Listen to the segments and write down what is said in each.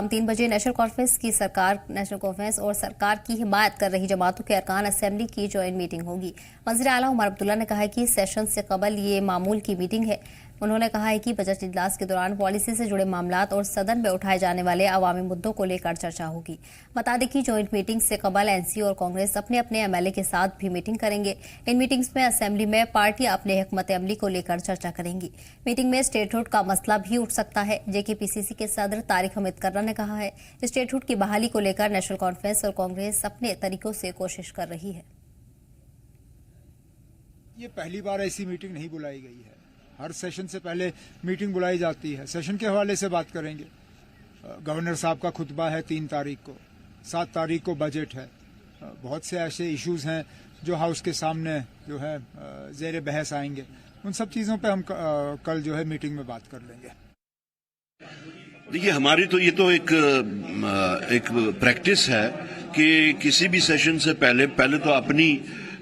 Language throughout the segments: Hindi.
शाम 3 बजे नेशनल कॉन्फ्रेंस और सरकार की हिमायत कर रही जमातों के अरकान असेंबली की ज्वाइंट मीटिंग होगी। वज़ीर आला उमर अब्दुल्ला ने कहा है कि सेशन से कबल ये मामूल की मीटिंग है। उन्होंने कहा है कि बजट इजलास के दौरान पॉलिसी से जुड़े मामलात और सदन में उठाए जाने वाले अवामी मुद्दों को लेकर चर्चा होगी। बता दें कि ज्वाइंट मीटिंग से कबल एनसी और कांग्रेस अपने अपने एमएलए के साथ भी मीटिंग करेंगे। इन मीटिंग्स में असेंबली में पार्टियां अपने हिकमत अमली को लेकर चर्चा करेंगी। मीटिंग में स्टेटहुड का मसला भी उठ सकता है। जेकेपीसीसी के सदर तारिक हमीद कर्रा ने कहा है स्टेटहुड की बहाली को लेकर नेशनल कॉन्फ्रेंस और कांग्रेस अपने तरीकों से कोशिश कर रही है। ये पहली बार ऐसी मीटिंग नहीं बुलाई गई है। हर सेशन से पहले मीटिंग बुलाई जाती है। सेशन के हवाले से बात करेंगे। गवर्नर साहब का खुतबा है 3 तारीख को, 7 तारीख को बजट है। बहुत से ऐसे इश्यूज हैं जो हाउस के सामने जो है ज़ेर बहस आएंगे। उन सब चीज़ों पे हम कल जो है मीटिंग में बात कर लेंगे। देखिए, हमारी तो ये तो एक प्रैक्टिस है कि किसी भी सेशन से पहले तो अपनी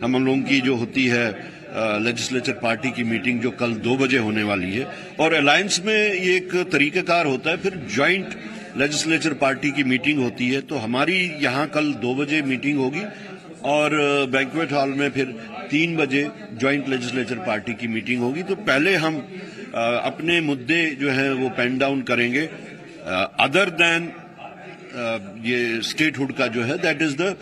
हम लोगों की जो होती है लेजिस्लेचर पार्टी की मीटिंग जो कल 2 बजे होने वाली है, और अलायंस में ये एक तरीकाकार होता है, फिर ज्वाइंट लेजिस्लेचर पार्टी की मीटिंग होती है। तो हमारी यहाँ कल 2 बजे मीटिंग होगी और बैंक्वेट हॉल में फिर 3 बजे ज्वाइंट लेजिस्लेचर पार्टी की मीटिंग होगी। तो पहले हम अपने मुद्दे जो है वो पेन डाउन करेंगे। अदर देन ये स्टेटहुड का जो है that is the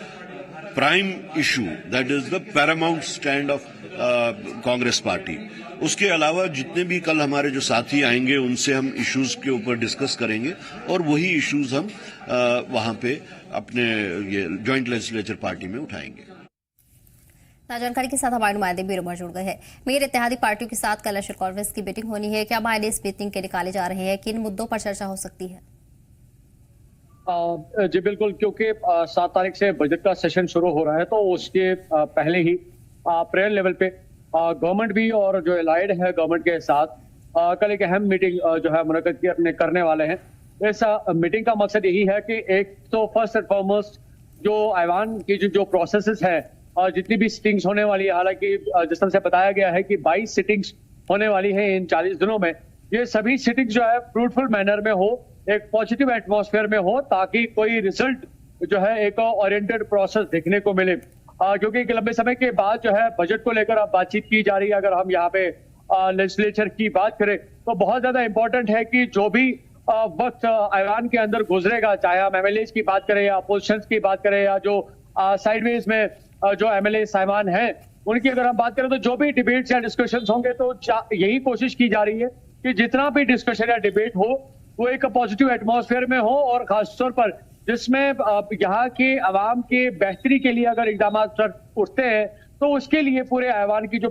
prime issue, that is the Paramount stand of Congress party. उसके अलावा जितने भी कल हमारे जो साथी आएंगे उनसे हम इश्यूज के ऊपर डिस्कस करेंगे और वही इश्यूज हम वहां पे अपने ये ज्वाइंट लेजिस्लेचर पार्टी में उठाएंगे। जानकारी के साथ हमारे नुमाइंदे भी उमर जुड़ गए हैं। मेरे इत्तेहादी पार्टियों के साथ कल नेशनल कॉन्फ्रेंस की मीटिंग होनी है। क्या मायने इस मीटिंग के निकाले जा रहे हैं? किन मुद्दों पर चर्चा हो सकती है? जी बिल्कुल, क्योंकि 7 तारीख से बजट का सेशन शुरू हो रहा है तो उसके पहले ही प्रेयर लेवल पे गवर्नमेंट भी और जो एलाइड है गवर्नमेंट के साथ कल एक अहम मीटिंग जो है मुनक्कद करने वाले हैं। इस मीटिंग का मकसद यही है कि एक तो फर्स्ट एंड फॉरमोस्ट जो ऐवान की जो प्रोसेसेस है और जितनी भी सिटिंग्स होने वाली है, हालांकि जिस तरह से बताया गया है कि 22 सिटिंग्स होने वाली है इन 40 दिनों में, ये सभी सिटिंग्स जो है फ्रूटफुल मैनर में हो, एक पॉजिटिव एटमॉस्फेयर में हो, ताकि कोई रिजल्ट जो है एक ओरिएंटेड प्रोसेस देखने को मिले। क्योंकि एक लंबे समय के बाद जो है बजट को लेकर अब बातचीत की जा रही है। अगर हम यहाँ पे लेजिस्लेचर की बात करें तो बहुत ज्यादा इंपॉर्टेंट है कि जो भी वक्त ऐवान के अंदर गुजरेगा, चाहे हम एमएलए की बात करें या अपोजिशन की बात करें या जो साइडवेज में जो एमएलए साइमान है उनकी अगर हम बात करें, तो जो भी डिबेट्स या डिस्कशन होंगे तो यही कोशिश की जा रही है कि जितना भी डिस्कशन या डिबेट हो वो एक पॉजिटिव एटमॉस्फेयर में हो, और खासतौर पर जिसमें यहाँ के अवाम के बेहतरी के लिए अगर इकदाम उठते हैं तो उसके लिए पूरे ऐवान की जो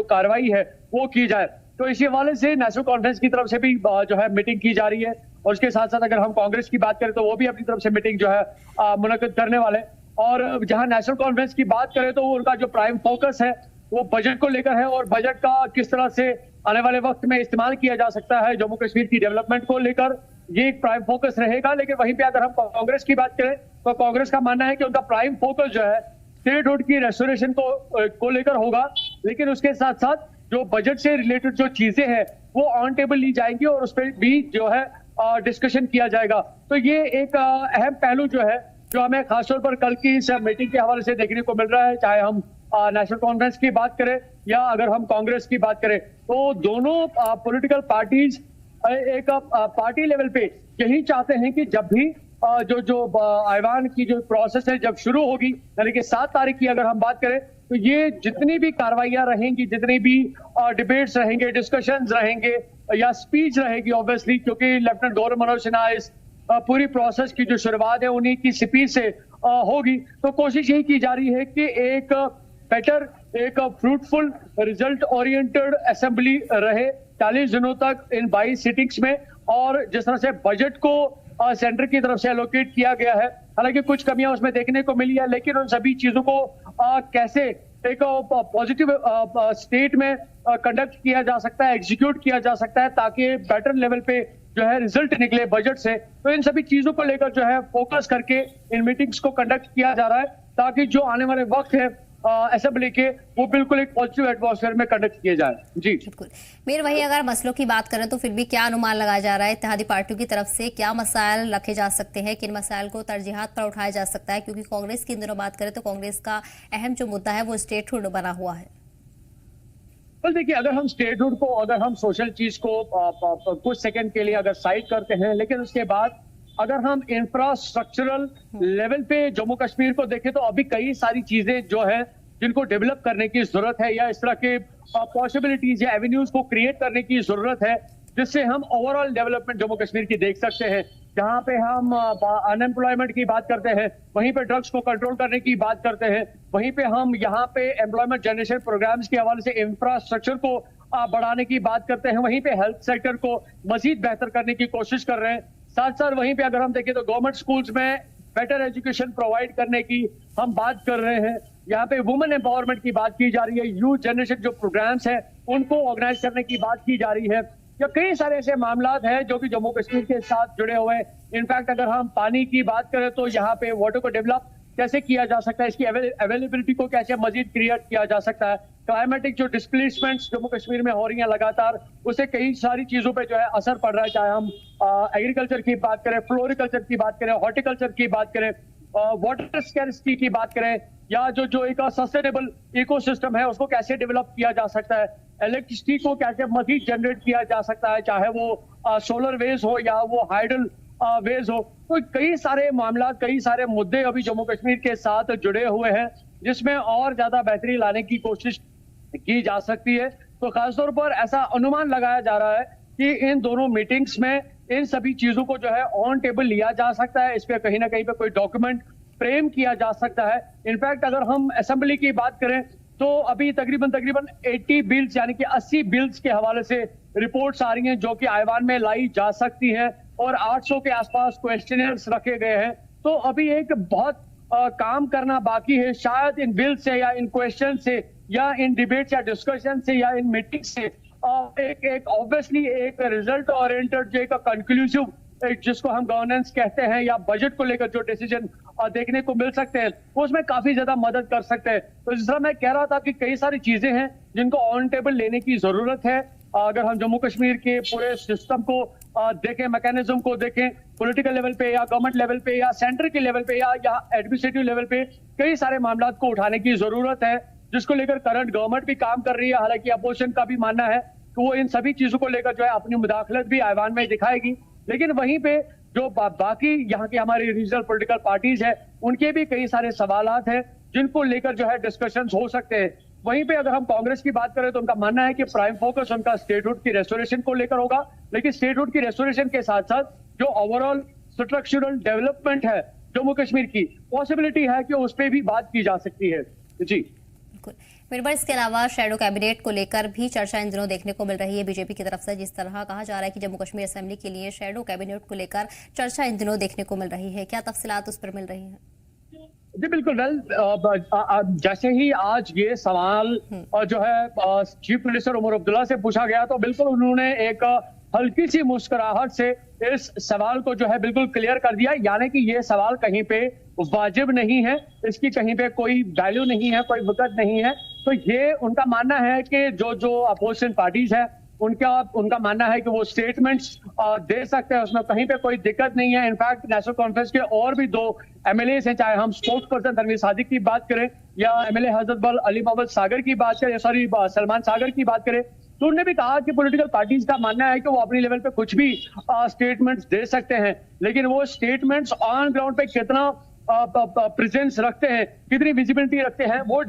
कार्रवाई है वो की जाए। तो इसी हवाले से नेशनल कॉन्फ्रेंस की तरफ से भी जो है मीटिंग की जा रही है, और उसके साथ साथ अगर हम कांग्रेस की बात करें तो वो भी अपनी तरफ से मीटिंग जो है मुनक्कद करने वाले। और जहां नेशनल कॉन्फ्रेंस की बात करें तो उनका जो प्राइम फोकस है वो बजट को लेकर है, और बजट का किस तरह से आने वाले वक्त में इस्तेमाल किया जा सकता है जम्मू कश्मीर की डेवलपमेंट को लेकर, ये एक प्राइम फोकस रहेगा। लेकिन वहीं पे अगर हम कांग्रेस की बात करें तो कांग्रेस का मानना है कि उनका प्राइम फोकस जो है स्टेटहुड की रेस्टोरेशन को लेकर होगा, लेकिन उसके साथ साथ जो बजट से रिलेटेड जो चीजें हैं वो ऑन टेबल ली जाएंगी और उस पर भी जो है डिस्कशन किया जाएगा। तो ये एक अहम पहलू जो है जो हमें खासतौर पर कल की इस मीटिंग के हवाले से देखने को मिल रहा है। चाहे हम नेशनल कॉन्फ्रेंस की बात करें या अगर हम कांग्रेस की बात करें, तो दोनों पॉलिटिकल पार्टीज एक पार्टी लेवल पे यही चाहते हैं कि जब भी जो ऐवान की जो प्रोसेस है जब शुरू होगी, यानी कि 7 तारीख की अगर हम बात करें, तो ये जितनी भी कार्रवाइयां रहेंगी, जितनी भी डिबेट्स रहेंगे, डिस्कशंस रहेंगे या स्पीच रहेगी, ऑब्वियसली क्योंकि लेफ्टिनेंट गवर्नर मनोज सिन्हा इस पूरी प्रोसेस की जो शुरुआत है उन्हीं की स्पीच से होगी। तो कोशिश यही की जा रही है कि एक बेटर, एक फ्रूटफुल, रिजल्ट ओरिएंटेड असेंबली रहे 40 दिनों तक इन 22 सिटिंग्स में। और जिस तरह से बजट को सेंटर की तरफ से एलोकेट किया गया है, हालांकि कुछ कमियां उसमें देखने को मिली है, लेकिन उन सभी चीजों को कैसे एक पॉजिटिव स्टेट में कंडक्ट किया जा सकता है, एग्जीक्यूट किया जा सकता है, ताकि बेटर लेवल पे जो है रिजल्ट निकले बजट से। तो इन सभी चीजों को लेकर जो है फोकस करके इन मीटिंग्स को कंडक्ट किया जा रहा है, ताकि जो आने वाले वक्त है असेंबली के वो बिल्कुल एक पॉजिटिव एटमॉस्फेयर में कंडक्ट किए जाए। जी बिल्कुल। मीर, वही अगर मसलों की बात करें तो फिर भी क्या अनुमान लगाया जा रहा है इत्तेहादी पार्टियों की तरफ से, क्या मसाइल रखे जा सकते हैं, किन मसाइल को तरजीहात पर उठाया जा सकता है? क्योंकि कांग्रेस की इन दिनों बात करें तो कांग्रेस का अहम जो मुद्दा है वो स्टेटहुड बना हुआ है। well, देखिए, अगर हम स्टेटहुड को, अगर हम सोशल चीज को कुछ सेकंड के लिए अगर साइड करते हैं, लेकिन उसके बाद अगर हम इंफ्रास्ट्रक्चरल लेवल पे जम्मू कश्मीर को देखें तो अभी कई सारी चीजें जो है जिनको डेवलप करने की जरूरत है, या इस तरह के पॉसिबिलिटीज या एवेन्यूज को क्रिएट करने की जरूरत है, जिससे हम ओवरऑल डेवलपमेंट जम्मू कश्मीर की देख सकते हैं। जहां पे हम अनएम्प्लॉयमेंट की बात करते हैं, वहीं पे ड्रग्स को कंट्रोल करने की बात करते हैं, वहीं पे हम यहाँ पे एम्प्लॉयमेंट जनरेशन प्रोग्राम्स के हवाले से इंफ्रास्ट्रक्चर को बढ़ाने की बात करते हैं, वहीं पे हेल्थ सेक्टर को मजीद बेहतर करने की कोशिश कर रहे हैं। साथ साथ वहीं पे अगर हम देखें तो गवर्नमेंट स्कूल्स में बेटर एजुकेशन प्रोवाइड करने की हम बात कर रहे हैं। यहाँ पे वुमेन एम्पावरमेंट की बात की जा रही है, यूथ जनरेशन जो प्रोग्राम्स हैं उनको ऑर्गेनाइज करने की बात की जा रही है। या कई सारे ऐसे मामला हैं जो कि जम्मू कश्मीर के साथ जुड़े हुए हैं। इनफैक्ट अगर हम पानी की बात करें तो यहाँ पे वाटर को डेवलप कैसे किया जा सकता है, इसकी अवेलेबिलिटी को कैसे मजीद क्रिएट किया जा सकता है, क्लाइमेटिक जो डिस्प्लेसमेंट्स जम्मू कश्मीर में हो रही हैं लगातार, उससे कई सारी चीजों पे जो है असर पड़ रहा है। चाहे हम एग्रीकल्चर की बात करें, फ्लोरिकल्चर की बात करें, हॉर्टिकल्चर की बात करें, वाटर स्कैर्सिटी की बात करें, या जो एक सस्टेनेबल इकोसिस्टम है उसको कैसे डेवलप किया जा सकता है, इलेक्ट्रिसिटी को कैसे मजीद जनरेट किया जा सकता है, चाहे वो सोलर वेज हो या वो हाइडल वेज हो। तो कई सारे मामला, कई सारे मुद्दे अभी जम्मू कश्मीर के साथ जुड़े हुए हैं, जिसमें और ज्यादा बेहतरी लाने की कोशिश की जा सकती है। तो खासतौर पर ऐसा अनुमान लगाया जा रहा है कि इन दोनों मीटिंग्स में इन सभी चीजों को जो है ऑन टेबल लिया जा सकता है, इस पे कहीं ना कहीं पे कोई डॉक्यूमेंट फ्रेम किया जा सकता है। इनफैक्ट अगर हम असेंबली की बात करें तो अभी तकरीबन 80 बिल्स यानी कि 80 बिल्स के हवाले से रिपोर्ट्स आ रही हैं जो कि ऐवान में लाई जा सकती हैं, और 800 के आसपास क्वेश्चनर्स रखे गए हैं। तो अभी एक बहुत काम करना बाकी है। शायद इन बिल से या इन क्वेश्चन से या इन डिबेट या डिस्कशन से या इन मीटिंग से एक ऑब्वियसली एक रिजल्ट ओरिएंटेड जो एक कंक्लूसिव, जिसको हम गवर्नेंस कहते हैं, या बजट को लेकर जो डिसीजन देखने को मिल सकते हैं, वो उसमें काफी ज्यादा मदद कर सकते हैं। तो जिस तरह मैं कह रहा था कि कई सारी चीजें हैं जिनको ऑन टेबल लेने की जरूरत है। अगर हम जम्मू कश्मीर के पूरे सिस्टम को देखें, मैकेनिज्म को देखें, पॉलिटिकल लेवल पे या गवर्नमेंट लेवल पे या सेंटर के लेवल पे या एडमिनिस्ट्रेटिव लेवल पे कई सारे मामला को उठाने की जरूरत है, जिसको लेकर करंट गवर्नमेंट भी काम कर रही है। हालांकि अपोजिशन का भी मानना है कि वो इन सभी चीजों को लेकर जो है अपनी मुदाखलत भी ऐवान में दिखाएगी। लेकिन वहीं पे जो बाकी यहाँ की हमारी रीजनल पॉलिटिकल पार्टीज है, उनके भी कई सारे सवालात हैं जिनको लेकर जो है डिस्कशंस हो सकते हैं। वहीं पे अगर हम कांग्रेस की बात करें तो उनका मानना है कि प्राइम फोकस उनका स्टेटहुड की रेस्टोरेशन को लेकर होगा, लेकिन स्टेटहुड की रेस्टोरेशन के साथ साथ जो ओवरऑल स्ट्रक्चरल डेवलपमेंट है जम्मू कश्मीर की, पॉसिबिलिटी है कि उस पर भी बात की जा सकती है। जी बिल्कुल। मेरे पास इसके अलावा शैडो कैबिनेट को लेकर भी चर्चा इन दिनों देखने को मिल रही है बीजेपी की तरफ से। जिस तरह कहा जा रहा है कि जम्मू कश्मीर असेंबली के लिए शैडो कैबिनेट को लेकर चर्चा इन दिनों देखने को मिल रही है, क्या तफसीलात उस पर मिल रही हैं? जी बिल्कुल। जैसे ही आज ये सवाल जो है चीफ मिनिस्टर उमर अब्दुल्ला से पूछा गया तो बिल्कुल उन्होंने एक हल्की सी मुस्कुराहट से इस सवाल को जो है बिल्कुल क्लियर कर दिया, यानी कि ये सवाल कहीं पे वाजिब नहीं है, इसकी कहीं पे कोई वैल्यू नहीं है, कोई वक़्त नहीं है। तो ये उनका मानना है कि जो अपोजिशन पार्टीज है उनका मानना है कि वो स्टेटमेंट्स दे सकते हैं, उसमें कहीं पे कोई दिक्कत नहीं है। इनफैक्ट नेशनल कॉन्फ्रेंस के और भी 2 MLAs हैं, चाहे हम स्पोक्स पर्सन तनवीर सादिक की बात करें या MLA हजरत बल अली मोहम्मद सागर की बात करें, सलमान सागर की बात करें, तो उन्होंने भी कहा कि पॉलिटिकल पार्टीज का मानना है कि वो अपनी लेवल पे कुछ भी स्टेटमेंट्स दे सकते हैं, लेकिन वो स्टेटमेंट्स ऑन ग्राउंड पे कितना प्रेजेंस रखते हैं, कितनी विजिबिलिटी रखते हैं, वो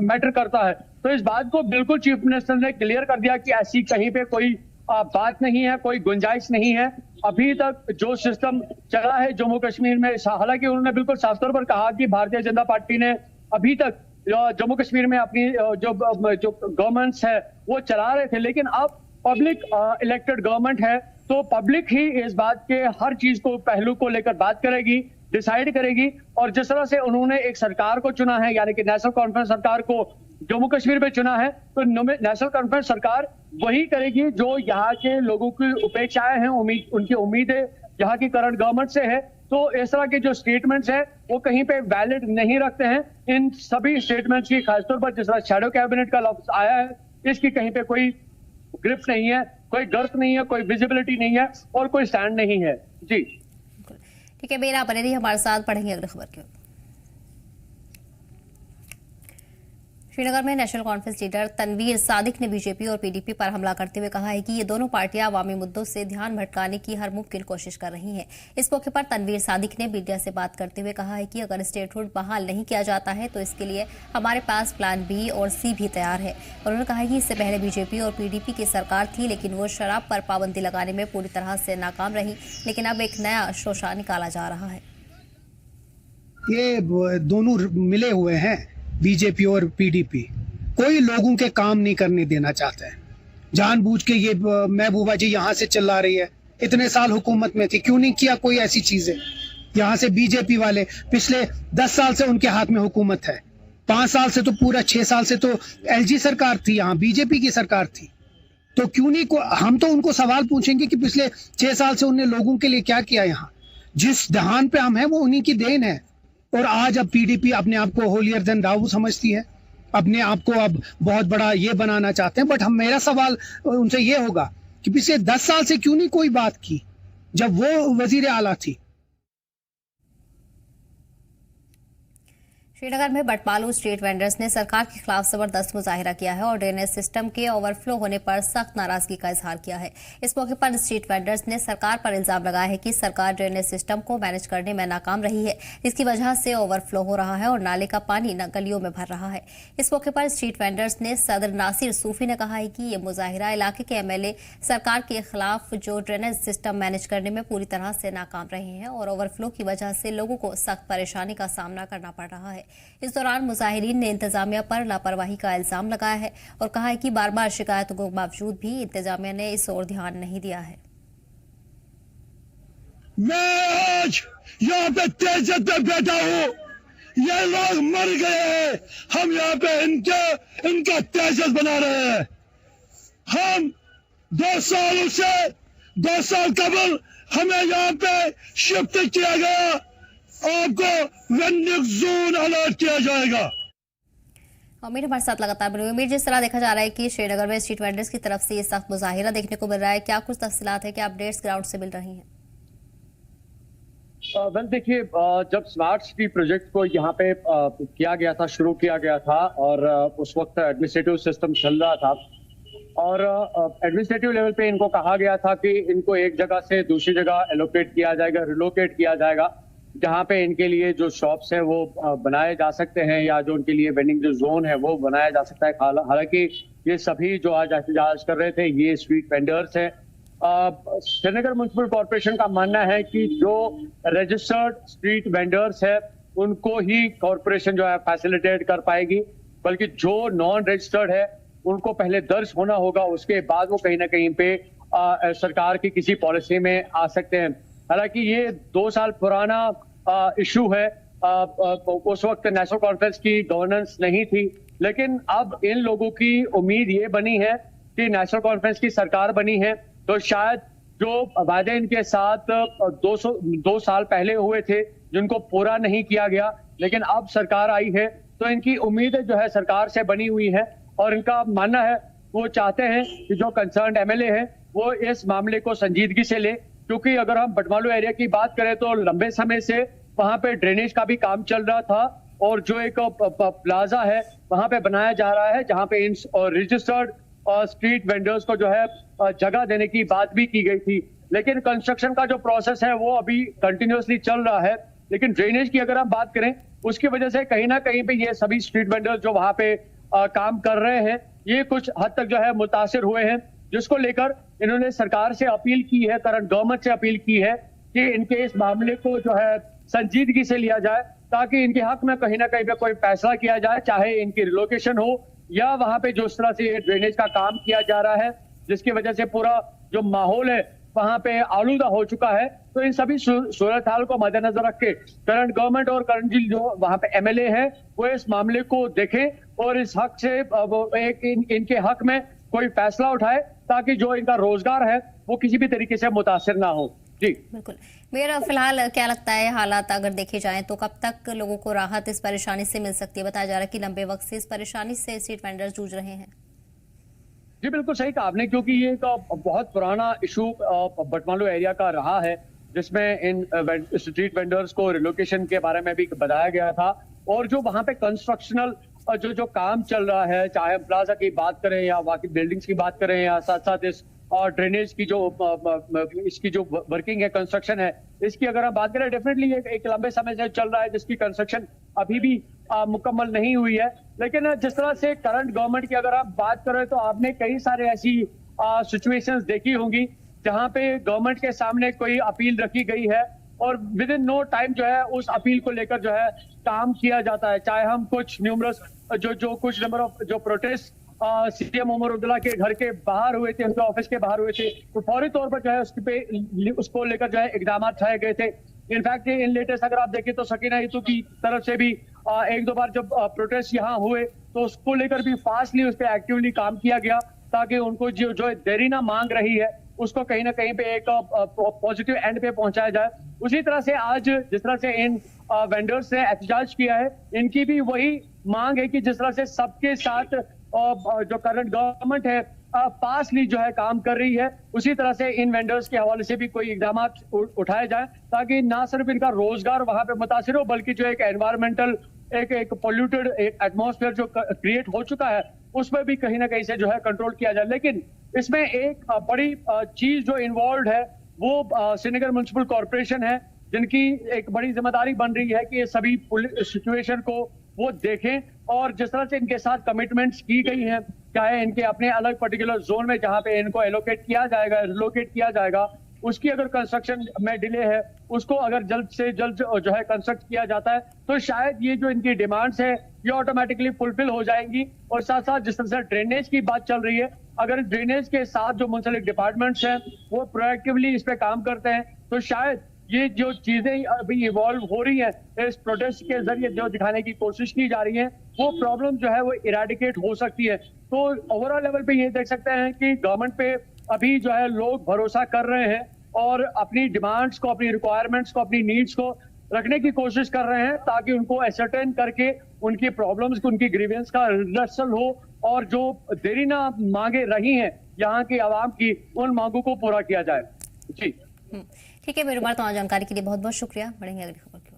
मैटर करता है। तो इस बात को बिल्कुल चीफ मिनिस्टर ने क्लियर कर दिया कि ऐसी कहीं पे कोई बात नहीं है, कोई गुंजाइश नहीं है। अभी तक जो सिस्टम चला है जम्मू कश्मीर में, हालांकि उन्होंने बिल्कुल साफ तौर पर कहा कि भारतीय जनता पार्टी ने अभी तक जम्मू कश्मीर में अपनी जो गवर्नमेंट्स है वो चला रहे थे, लेकिन अब पब्लिक इलेक्टेड गवर्नमेंट है तो पब्लिक ही इस बात के हर चीज को, पहलू को लेकर बात करेगी, डिसाइड करेगी। और जिस तरह से उन्होंने एक सरकार को चुना है, यानी कि नेशनल कॉन्फ्रेंस सरकार को जम्मू कश्मीर में चुना है, तो नेशनल कॉन्फ्रेंस सरकार वही करेगी जो यहाँ के लोगों की अपेक्षाएं हैं, उनकी उम्मीदें यहाँ की करंट गवर्नमेंट से है। तो इस तरह के जो स्टेटमेंट्स हैं वो कहीं पे वैलिड नहीं रखते हैं। इन सभी स्टेटमेंट्स की खासतौर पर जिस तरह शैडो कैबिनेट का लफ्ज आया है, इसकी कहीं पे कोई ग्रिप नहीं है, कोई गर्थ नहीं है, कोई विजिबिलिटी नहीं है और कोई स्टैंड नहीं है। जी ठीक है, मेरा बने रही हमारे साथ, पढ़ेंगे अगली खबर की। श्रीनगर में national conference leader Tanvir Sadiq ने बीजेपी और पीडीपी पर हमला करते हुए कहा है कि ये दोनों पार्टियां अवामी मुद्दों से ध्यान भटकाने की हर मुमकिन कोशिश कर रही हैं। इस मौके पर तनवीर सादिक ने मीडिया से बात करते हुए कहा है कि अगर स्टेटहुड बहाल नहीं किया जाता है तो इसके लिए हमारे पास प्लान बी और सी भी तैयार है। उन्होंने कहा कि इससे पहले बीजेपी और पीडीपी की सरकार थी, लेकिन वो शराब पर पाबंदी लगाने में पूरी तरह से नाकाम रही, लेकिन अब एक नया शोषा निकाला जा रहा है। ये दोनों मिले हुए हैं, बीजेपी और पीडीपी, कोई लोगों के काम नहीं करने देना चाहते हैं। जानबूझ के ये महबूबा जी यहाँ से चिल्ला रही है, इतने साल हुकूमत में थी, क्यों नहीं किया कोई ऐसी चीजें। यहाँ से बीजेपी वाले पिछले 10 साल से उनके हाथ में हुकूमत है, 5 साल से तो पूरा 6 साल से तो एलजी सरकार थी, यहाँ बीजेपी की सरकार थी। तो क्यों नहीं हम तो उनको सवाल पूछेंगे कि पिछले 6 साल से उन्होंने लोगों के लिए क्या किया। यहाँ जिस दहान पे हम हैं वो उन्हीं की देन है। और आज अब पीडीपी अपने आप को होलियर देन दाऊ समझती है, अपने आप को अब बहुत बड़ा ये बनाना चाहते हैं। बट मेरा सवाल उनसे ये होगा कि पिछले 10 साल से क्यों नहीं कोई बात की जब वो वजीर आला थी। श्रीनगर में बटमालू स्ट्रीट वेंडर्स ने सरकार के खिलाफ जबरदस्त मुजाहिरा किया है और ड्रेनेज सिस्टम के ओवरफ्लो होने पर सख्त नाराजगी का इजहार किया है। इस मौके पर स्ट्रीट वेंडर्स ने सरकार पर इल्जाम लगाया है कि सरकार ड्रेनेज सिस्टम को मैनेज करने में नाकाम रही है, जिसकी वजह से ओवरफ्लो हो रहा है और नाले का पानी गलियों में भर रहा है। इस मौके पर स्ट्रीट वेंडर्स ने सदर नासिर सूफी ने कहा है कि ये मुजाहिरा इलाके के एमएलए सरकार के खिलाफ जो ड्रेनेज सिस्टम मैनेज करने में पूरी तरह से नाकाम रहे हैं और ओवरफ्लो की वजह से लोगों को सख्त परेशानी का सामना करना पड़ रहा है। इस दौरान मुजाहिरीन ने इंतजामिया पर लापरवाही का इल्जाम लगाया है और कहा है कि बार बार शिकायतों के बावजूद भी इंतजामिया ने इस ओर ध्यान नहीं दिया है। मैं आज यहाँ पे तेजत पे बैठा हूँ, ये लोग मर गए हैं, हम यहाँ पे इनका तेजत बना रहे हैं। हम 2 साल कबल हमें यहाँ पे शिफ्ट किया गया, आपको वेंडिंग जोन अलर्ट किया जाएगा। अमीर हमारे साथ लगातार बने हुए। अमीर, जिस तरह देखा जा रहा है कि श्रीनगर में स्ट्रीट वेंडर्स की तरफ से ये सख्त मुजाहिरा देखने को मिल रहा है, क्या कुछ तफसीलात है, क्या अपडेट्स ग्राउंड से मिल रही हैं? वेल देखिए, जब स्मार्ट सिटी प्रोजेक्ट को यहाँ पे किया गया था, शुरू किया गया था और उस वक्त एडमिनिस्ट्रेटिव सिस्टम चल रहा था और एडमिनिस्ट्रेटिव लेवल पे इनको कहा गया था कि इनको एक जगह से दूसरी जगह एलोकेट किया जाएगा, रिलोकेट किया जाएगा, जहाँ पे इनके लिए जो शॉप्स है वो बनाए जा सकते हैं या जो उनके लिए वेंडिंग जो जोन है वो बनाया जा सकता है। हालांकि ये सभी जो आज एहतजाज कर रहे थे ये स्ट्रीट वेंडर्स हैं। श्रीनगर म्युनिसिपल कॉर्पोरेशन का मानना है कि जो रजिस्टर्ड स्ट्रीट वेंडर्स है उनको ही कॉर्पोरेशन जो है फैसिलिटेट कर पाएगी, बल्कि जो नॉन रजिस्टर्ड है उनको पहले दर्ज होना होगा, उसके बाद वो कहीं ना कहीं पे सरकार की किसी पॉलिसी में आ सकते हैं। हालांकि ये 2 साल पुराना इशू है, उस वक्त नेशनल कॉन्फ्रेंस की गवर्नेंस नहीं थी, लेकिन अब इन लोगों की उम्मीद ये बनी है कि नेशनल कॉन्फ्रेंस की सरकार बनी है तो शायद जो वादे इनके साथ 2 साल पहले हुए थे जिनको पूरा नहीं किया गया, लेकिन अब सरकार आई है तो इनकी उम्मीदें जो है सरकार से बनी हुई है और इनका मानना है वो चाहते हैं कि जो कंसर्न एमएलए है वो इस मामले को संजीदगी से ले, क्योंकि अगर हम बटमालू एरिया की बात करें तो लंबे समय से वहां पे ड्रेनेज का भी काम चल रहा था और जो एक प्लाजा है वहां पे बनाया जा रहा है जहां पे इन रजिस्टर्ड स्ट्रीट वेंडर्स को जो है जगह देने की बात भी की गई थी, लेकिन कंस्ट्रक्शन का जो प्रोसेस है वो अभी कंटिन्यूअसली चल रहा है। लेकिन ड्रेनेज की अगर हम बात करें उसकी वजह से कहीं ना कहीं पे ये सभी स्ट्रीट वेंडर्स जो वहां पे काम कर रहे हैं ये कुछ हद तक जो है मुतासिर हुए हैं, जिसको लेकर इन्होंने सरकार से अपील की है, करंट गवर्नमेंट से अपील की है कि इनके इस मामले को जो है संजीदगी से लिया जाए ताकि इनके हक में कहीं ना कहीं पे कोई फैसला किया जाए, चाहे इनकी रिलोकेशन हो या वहां पे जो इस तरह से ड्रेनेज का काम किया जा रहा है जिसकी वजह से पूरा जो माहौल है वहां पे आलूदा हो चुका है। तो इन सभी सूरत हाल को मद्देनजर रख के करंट गवर्नमेंट और करंट जो वहां पे एमएलए है वो इस मामले को देखें और इस हक से इनके हक में कोई फैसला उठाए ताकि जो इनका रोजगार है वो किसी भी तरीके से मुतासिर ना हो। जी बिल्कुल। मेरा फिलहाल क्या लगता है, हालात अगर देखे जाएं तो कब तक लोगों को राहत इस परेशानी से मिल सकती है? बताया जा रहा है कि लंबे वक्त से इस परेशानी से स्ट्रीट वेंडर्स जूझ रहे हैं। जी बिल्कुल सही कहा आपने, क्योंकि ये एक बहुत पुराना इशू बटमालू एरिया का रहा है, जिसमें इन स्ट्रीट वेंडर्स को रिलोकेशन के बारे में भी बताया गया था। और जो वहां पे कंस्ट्रक्शनल जो काम चल रहा है, चाहे हम प्लाजा की बात करें या बाकी बिल्डिंग्स की बात करें, या साथ साथ इस और ड्रेनेज की जो इसकी जो वर्किंग है, कंस्ट्रक्शन है, इसकी अगर हम बात करें, डेफिनेटली एक लंबे समय से चल रहा है, जिसकी कंस्ट्रक्शन अभी भी मुकम्मल नहीं हुई है। लेकिन जिस तरह से करंट गवर्नमेंट की अगर आप बात करें, तो आपने कई सारे ऐसी सिचुएशंस देखी होंगी जहां पे गवर्नमेंट के सामने कोई अपील रखी गई है और विद इन नो टाइम जो है उस अपील को लेकर जो है काम किया जाता है। चाहे हम कुछ न्यूमरस जो कुछ नंबर ऑफ जो प्रोटेस्ट सीएम उमर अब्दुल्ला के घर के बाहर हुए थे, उनके ऑफिस के बाहर हुए थे, तो फौरी तौर पर जो है उसको लेकर जो है इकदाम उठाए गए थे। इनफैक्ट इन लेटेस्ट अगर आप देखें तो सकीना हितू की तरफ से भी एक दो बार जब प्रोटेस्ट यहाँ हुए तो उसको लेकर भी फास्टली उस पर एक्टिवली काम किया गया, ताकि उनको जो देरीना मांग रही है उसको कहीं ना कहीं पे एक पॉजिटिव एंड पे पहुंचाया जाए। उसी तरह से आज जिस तरह से इन वेंडर्स ने एहतजाज किया है, इनकी भी वही मांग है कि जिस तरह से सबके साथ जो करंट गवर्नमेंट है पासली जो है काम कर रही है, उसी तरह से इन वेंडर्स के हवाले से भी कोई इकदाम उठाए जाए, ताकि ना सिर्फ इनका रोजगार वहां पे मुतासिर हो, बल्कि जो एक एनवायरमेंटल एक पोल्यूटेड एटमॉस्फेयर जो क्रिएट हो चुका है, उसमें भी कहीं ना कहीं से जो है कंट्रोल किया जाए। लेकिन इसमें एक बड़ी चीज जो इन्वॉल्व है वो श्रीनगर म्युनिसिपल कॉर्पोरेशन है, जिनकी एक बड़ी जिम्मेदारी बन रही है कि ये सभी सिचुएशन को वो देखें और जिस तरह से इनके साथ कमिटमेंट्स की गई हैं, चाहे इनके अपने अलग पर्टिकुलर जोन में जहां पे इनको एलोकेट किया जाएगा, रिलोकेट किया जाएगा, उसकी अगर कंस्ट्रक्शन में डिले है, उसको अगर जल्द से जल्द जो है कंस्ट्रक्ट किया जाता है, तो शायद ये जो इनकी डिमांड्स है ये ऑटोमेटिकली फुलफिल हो जाएंगी। और साथ साथ जिस तरह से ड्रेनेज की बात चल रही है, अगर ड्रेनेज के साथ जो मुंसलिक डिपार्टमेंट्स हैं वो प्रोएक्टिवली इस पे काम करते हैं, तो शायद ये जो चीजें अभी इवॉल्व हो रही है इस प्रोटेस्ट के जरिए जो दिखाने की कोशिश की जा रही है, वो प्रॉब्लम जो है वो इरेडिकेट हो सकती है। तो ओवरऑल लेवल पे ये देख सकते हैं कि गवर्नमेंट पे अभी जो है लोग भरोसा कर रहे हैं और अपनी डिमांड्स को, अपनी रिक्वायरमेंट्स को, अपनी नीड्स को रखने की कोशिश कर रहे हैं, ताकि उनको एसरटेन करके उनकी प्रॉब्लम्स, उनकी ग्रीवेंस का रिजल्ट हो और जो देरी ना मांगे रही हैं यहाँ की आवाम की, उन मांगों को पूरा किया जाए। जी ठीक है मेरे बार तमाम जानकारी के लिए बहुत बहुत शुक्रिया। बढ़ेंगे अगली खबर की ओर।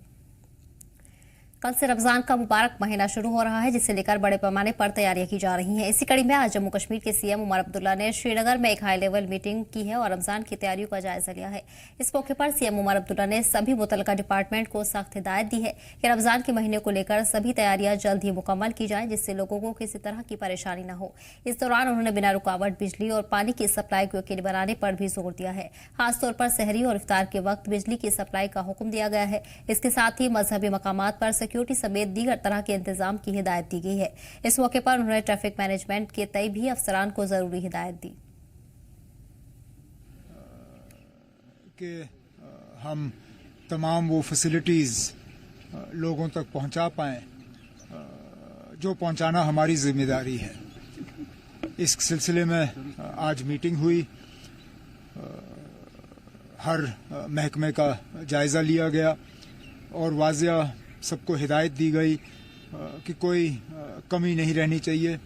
कल से रमजान का मुबारक महीना शुरू हो रहा है, जिसे लेकर बड़े पैमाने पर तैयारियां की जा रही हैं। इसी कड़ी में आज जम्मू कश्मीर के सीएम उमर अब्दुल्ला ने श्रीनगर में एक हाई लेवल मीटिंग की है और रमजान की तैयारियों का जायजा लिया है। इस मौके पर सीएम उमर अब्दुल्ला ने सभी मुतल्लिका डिपार्टमेंट को सख्त हिदायत दी है कि रमजान के महीने को लेकर सभी तैयारियां जल्द ही मुकम्मल की जाएं, जिससे लोगों को किसी तरह की परेशानी न हो। इस दौरान उन्होंने बिना रुकावट बिजली और पानी की सप्लाई को यकीनी बनाने पर भी जोर दिया है। खासतौर पर सहरी और इफ्तार के वक्त बिजली की सप्लाई का हुक्म दिया गया है। इसके साथ ही मजहबी मकामात पर सिक्योरिटी समेत दीगर तरह के इंतजाम की हिदायत दी गई है। इस मौके पर उन्होंने ट्रैफिक मैनेजमेंट के तय भी अफसरान को जरूरी हिदायत दी कि हम तमाम वो फैसिलिटीज लोगों तक पहुंचा पाएं जो पहुंचाना हमारी जिम्मेदारी है। इस सिलसिले में आज मीटिंग हुई, हर महकमे का जायजा लिया गया और वाज़िया सबको हिदायत दी गई कि कोई कमी नहीं रहनी चाहिए,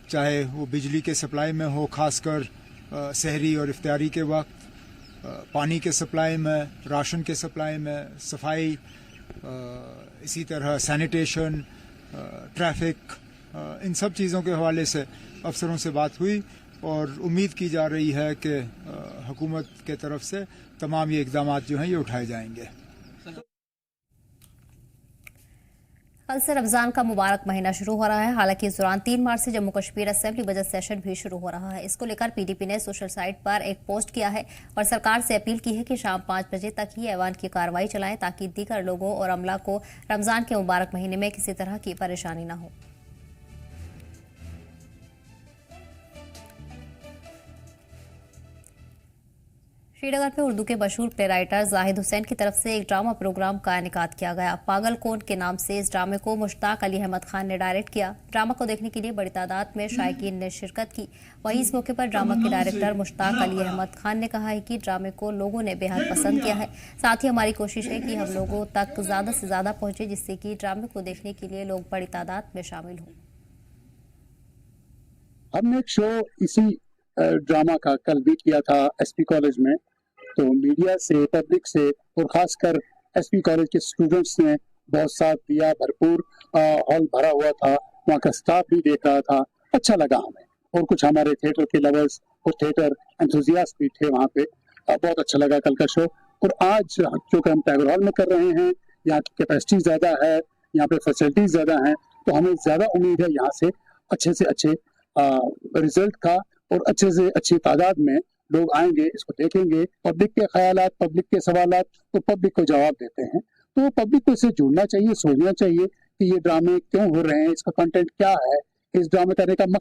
चाहे वो बिजली के सप्लाई में हो, खासकर सहरी और इफ्तारी के वक्त, पानी के सप्लाई में, राशन के सप्लाई में, सफाई, इसी तरह सैनिटेशन, ट्रैफिक, इन सब चीज़ों के हवाले से अफसरों से बात हुई और उम्मीद की जा रही है कि हुकूमत के तरफ से तमाम ये इक़दाम जो हैं ये उठाए जाएंगे। कल से रमजान का मुबारक महीना शुरू हो रहा है। हालांकि इस दौरान 3 मार्च से Jammu Kashmir assembly budget session भी शुरू हो रहा है। इसको लेकर पीडीपी ने सोशल साइट पर एक पोस्ट किया है और सरकार से अपील की है कि शाम 5 बजे तक ही ऐवान की कार्रवाई चलाएं, ताकि दीगर लोगों और अमला को रमजान के मुबारक महीने में किसी तरह की परेशानी न हो। श्रीनगर में उर्दू के मशहूर प्ले राइटर जाहिद हुसैन की तरफ से एक ड्रामा प्रोग्राम का इनेकाद किया गया। पागल कौन के नाम से इस ड्रामे को मुश्ताक अली अहमद खान ने डायरेक्ट किया। ड्रामा को देखने के लिए बड़ी तादाद में शायकीन ने शिरकत की। वहीं इस मौके पर ड्रामा के डायरेक्टर मुश्ताक अली अहमद खान ने कहा है कि ड्रामे को लोगों ने बेहद पसंद किया है। साथ ही हमारी कोशिश है कि हम लोगों तक ज्यादा से ज्यादा पहुंचे, जिससे कि ड्रामे को देखने के लिए लोग बड़ी तादाद में शामिल हों। हमने एक शो इसी ड्रामा का कल भी किया था एसपी कॉलेज में, तो मीडिया से, पब्लिक से और खासकर एसपी कॉलेज के स्टूडेंट्स ने बहुत साथ दिया। भरपूर हॉल भरा हुआ था, वहाँ का स्टाफ भी देख रहा था, अच्छा लगा हमें। और कुछ हमारे थिएटर के लवर्स और थिएटर एंथुजियास्ट भी थे वहाँ पे, बहुत अच्छा लगा कल का शो। और आज क्योंकि हम टैगोर हॉल में कर रहे हैं, यहाँ की कैपेसिटी ज़्यादा है, यहाँ पे फैसिलिटीज ज़्यादा हैं, तो हमें ज़्यादा उम्मीद है यहाँ से अच्छे रिजल्ट का और अच्छे से अच्छी तादाद में लोग आएंगे, इसको देखेंगे। पब्लिक के ख्यालात, पब्लिक के सवालात तो पब्लिक को जवाब देते हैं, तो पब्लिक को इससे जुड़ना चाहिए, सोचना चाहिए कि ये ड्रामे क्यों हो रहे हैं, इसका कंटेंट क्या है, इस ड्रामे करने का